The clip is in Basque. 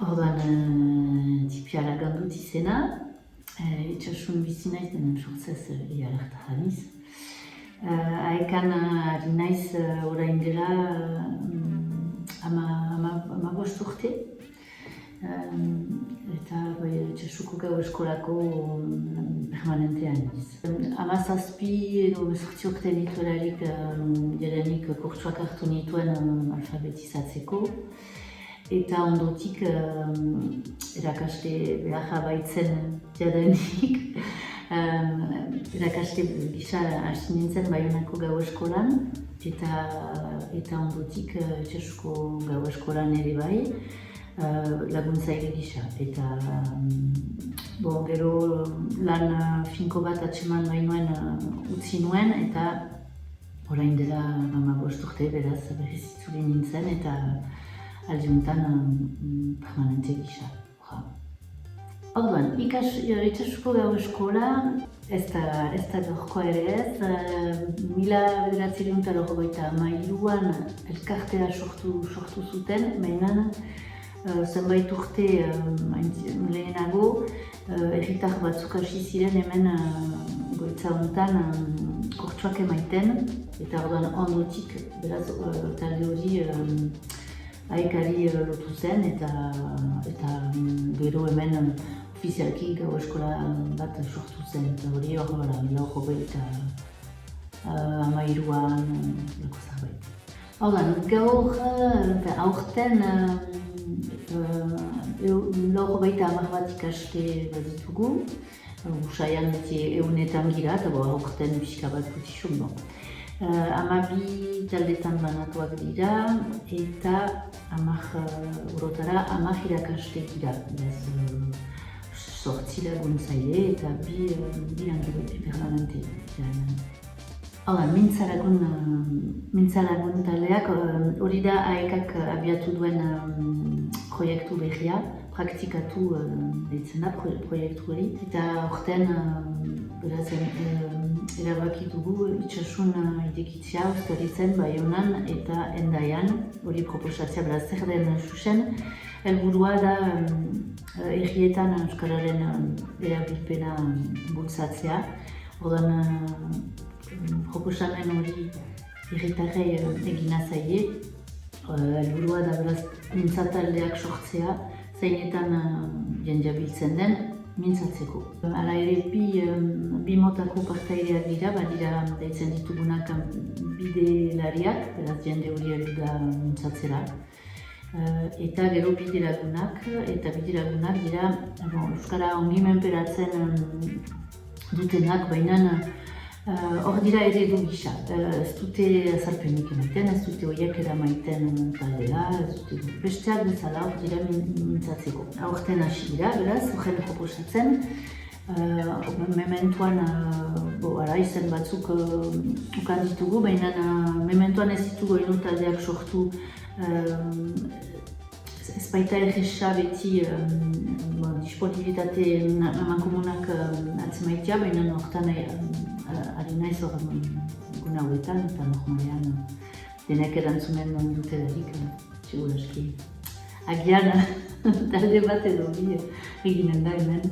Orduan, tipia lagan dut izena, itxasun bizi naiz, denen sortzez ialerta janiz. Haekan ari naiz orain dela ama bost urte. Eta itxasuko gau eskolako permanentean niz. 17 edo 18 urte nituelarik jadanik kurtsuak hartu nituen alfabetizatzeko. Eta ondotik erakaste beharra baitzen jadanik. Erakaste gisa hasi nintzen Baionako gau eskolan. Eta ondotik itxasuko gau eskolan ere bai. Laguntzaile gisa. Eta gero lan finko bat atseman bainoen utzi nuen eta orain dela 15 urte beraz berriz itzuli nintzen eta aldiuntan permanente gisa. Orduan, itxasuko gau eskola ez da gaurkoa ere ez. 1993an elkartea sortu zuten, baina zenbait urte lehenago herritar batzuk hasi ziren hemen goitza honetan kurtsuak emaiten eta orduan ondotik beraz talde hori haekari lotu zen eta gero hemen ofizialki gau eskola bat sortu zen eta hori hor eta 13an lako zerbait. Orduan, gaur aurten laurogei bat ikaste bat ditugu. Usaian beti 100 gira eta aurten pixka bat gutixun. 12 taldetan banatuak dira eta 10 urotara 10 irakaste gira. 8 laguntzaile eta 2 langile permanente. Mintzalagun taldeak hori da haekak abiatu duen proiektu berria, praktikatu deitzen da proiektu hori. Eta horten erabaki dugu itxasun idekitzea Uztaritzen, Baionan eta Hendaian hori proposatzea beraz zer den zuzen. Helburua da herrietan euskararen erabilpena bultzatzea. Orduan proposamen hori herritarrei egina zaie. Helburua da beraz mintzataldeak sortzea, zeinetan jendea biltzen den mintzatzeko. Hala ere bi motako partaideak dira, badira deitzen ditugunak bidelariak, beraz jende hori heldu da mintzatzera. Eta gero bidelagunak dira euskara ongi menperatzen dutenak, baina hor dira eredu gisa. Ez dute azalpenik emaiten, ez dute horiek eramaiten taldera, ez dute besteak bezala hor dira mintzatzeko. Aurten hasi dira, beraz, horren proposatzen. Mementuan izen batzuk ukan ditugu, baina mementuan ez ditugu ino taldeak sortu. Ez baita erresa beti disponibilitate amankomunak atzemaitea, baina horretan ari naiz hor egun hauetan eta normalean denek erantzunen dutelarik, seguraski. Agian talde bat edo bi eginen da hemen.